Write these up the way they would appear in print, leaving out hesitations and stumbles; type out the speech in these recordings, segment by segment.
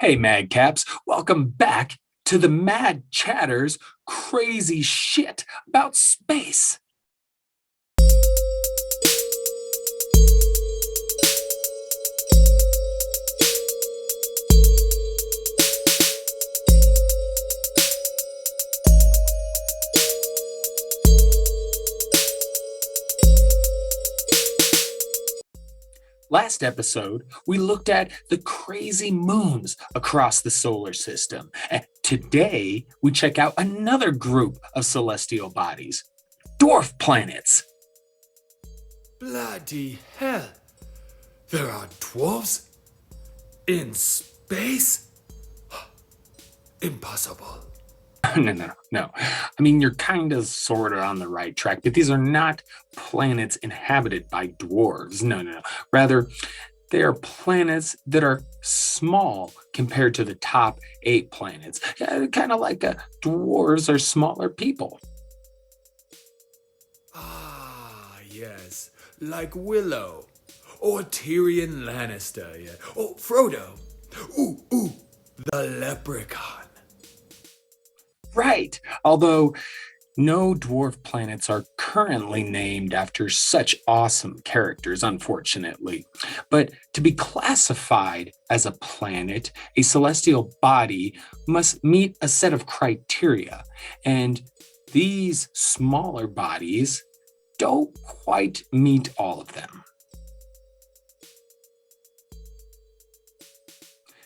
Hey, Madcaps, welcome back to the Mad Chatter's crazy shit about space. Last episode, we looked at the crazy moons across the solar system. And today, we check out another group of celestial bodies, dwarf planets. Bloody hell! There are dwarves? In space? Impossible. No. I mean, you're kind of sort of on the right track, but these are not planets inhabited by dwarves. No. Rather, they are planets that are small compared to the top 8 planets. Kind of like dwarves are smaller people. Ah, yes. Like Willow. Or Tyrion Lannister, yeah. Oh, Frodo. Ooh, the leprechaun. Right. Although no dwarf planets are currently named after such awesome characters, unfortunately. But to be classified as a planet, a celestial body must meet a set of criteria. And these smaller bodies don't quite meet all of them.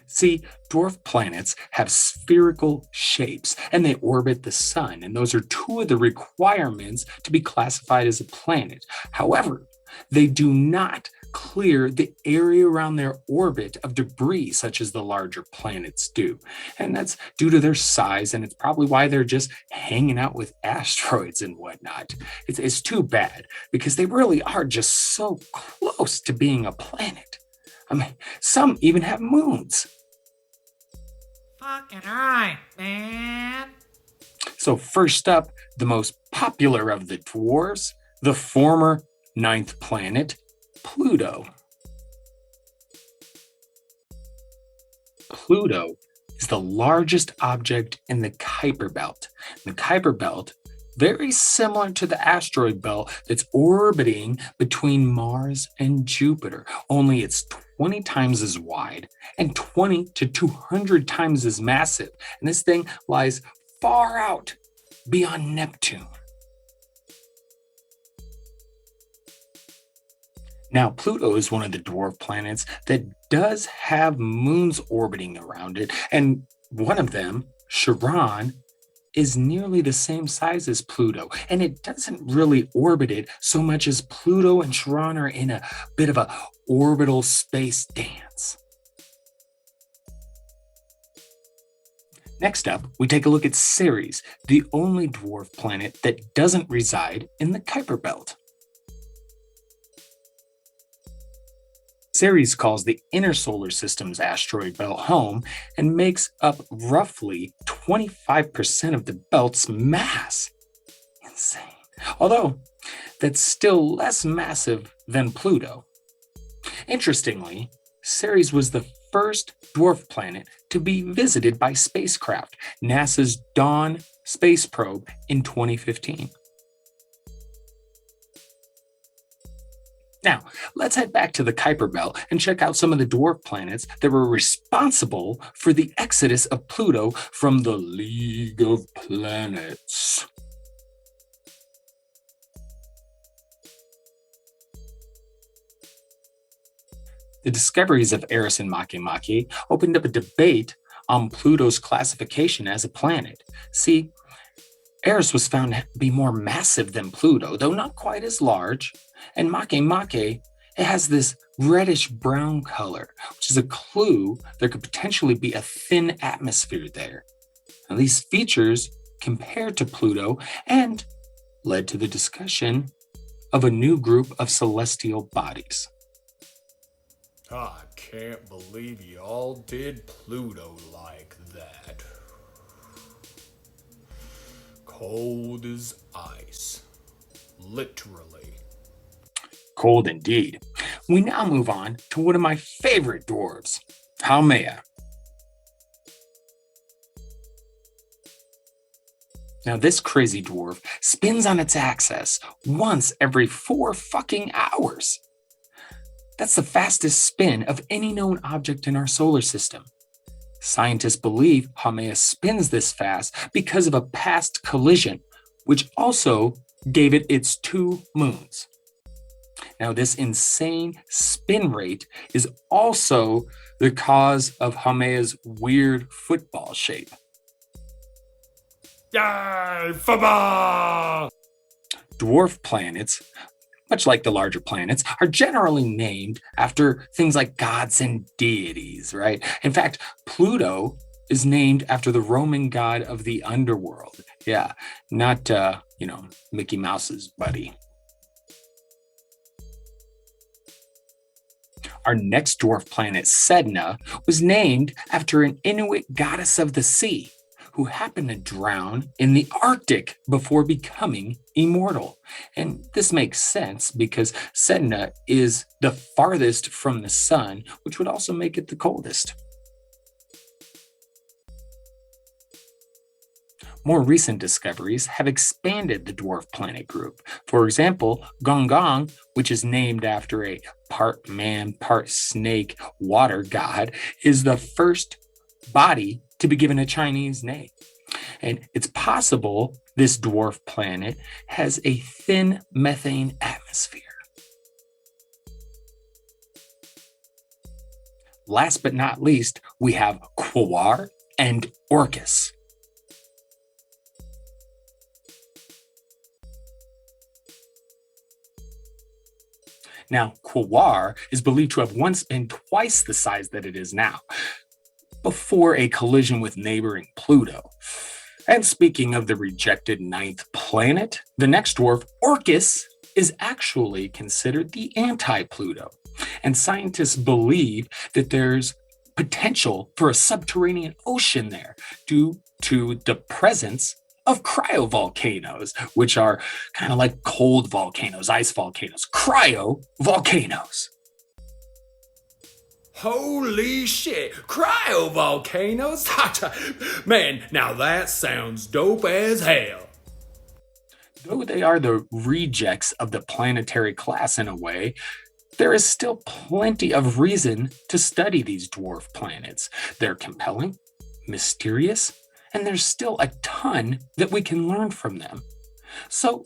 See, dwarf planets have spherical shapes and they orbit the sun, and those are two of the requirements to be classified as a planet. However, they do not clear the area around their orbit of debris such as the larger planets do. And that's due to their size, and it's probably why they're just hanging out with asteroids and whatnot. It's too bad because they really are just so close to being a planet. I mean, some even have moons. Fucking right, man. So first up, the most popular of the dwarves, the former 9th planet, Pluto. Pluto is the largest object in the Kuiper Belt. The Kuiper Belt, very similar to the asteroid belt that's orbiting between Mars and Jupiter, only it's 20 times as wide and 20 to 200 times as massive. And this thing lies far out beyond Neptune. Now, Pluto is one of the dwarf planets that does have moons orbiting around it, and one of them, Charon, is nearly the same size as Pluto, and it doesn't really orbit it so much as Pluto and Charon are in a bit of a orbital space dance. Next up, we take a look at Ceres, the only dwarf planet that doesn't reside in the Kuiper Belt. Ceres calls the inner solar system's asteroid belt home and makes up roughly 25% of the belt's mass. Insane. Although, that's still less massive than Pluto. Interestingly, Ceres was the first dwarf planet to be visited by spacecraft, NASA's Dawn space probe in 2015. Now, let's head back to the Kuiper Belt and check out some of the dwarf planets that were responsible for the exodus of Pluto from the League of Planets. The discoveries of Eris and Makemake opened up a debate on Pluto's classification as a planet. See, Eris was found to be more massive than Pluto, though not quite as large. And Makemake, it has this reddish-brown color, which is a clue there could potentially be a thin atmosphere there. Now, these features compared to Pluto and led to the discussion of a new group of celestial bodies. I can't believe y'all did Pluto like that. Cold as ice. Literally. Cold indeed. We now move on to one of my favorite dwarves, Haumea. Now, this crazy dwarf spins on its axis once every 4 fucking hours. That's the fastest spin of any known object in our solar system. Scientists believe Haumea spins this fast because of a past collision, which also gave it its 2 moons. Now, this insane spin rate is also the cause of Haumea's weird football shape. Yay! Football! Dwarf planets, much like the larger planets, are generally named after things like gods and deities, right? In fact, Pluto is named after the Roman god of the underworld. Yeah, not, Mickey Mouse's buddy. Our next dwarf planet, Sedna, was named after an Inuit goddess of the sea who happened to drown in the Arctic before becoming immortal. And this makes sense because Sedna is the farthest from the sun, which would also make it the coldest. More recent discoveries have expanded the dwarf planet group. For example, Gong, which is named after a part man, part snake water god, is the first body to be given a Chinese name. And it's possible this dwarf planet has a thin methane atmosphere. Last but not least, we have Quasar and Orcus. Now, Quasar is believed to have once been twice the size that it is now, before a collision with neighboring Pluto. And speaking of the rejected 9th planet, the next dwarf, Orcus, is actually considered the anti-Pluto. And scientists believe that there's potential for a subterranean ocean there due to the presence of cryovolcanoes, which are kind of like cold volcanoes, ice volcanoes, cryovolcanoes. Holy shit! Cryovolcanoes? Man, now that sounds dope as hell. Though they are the rejects of the planetary class in a way, there is still plenty of reason to study these dwarf planets. They're compelling, mysterious, and there's still a ton that we can learn from them. So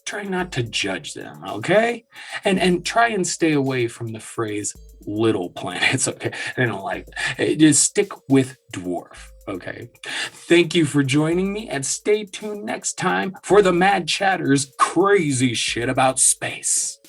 try not to judge them, okay? And try and stay away from the phrase little planets, okay? I don't like it. Just stick with dwarf, okay? Thank you for joining me, and stay tuned next time for the Mad Chatter's crazy shit about space.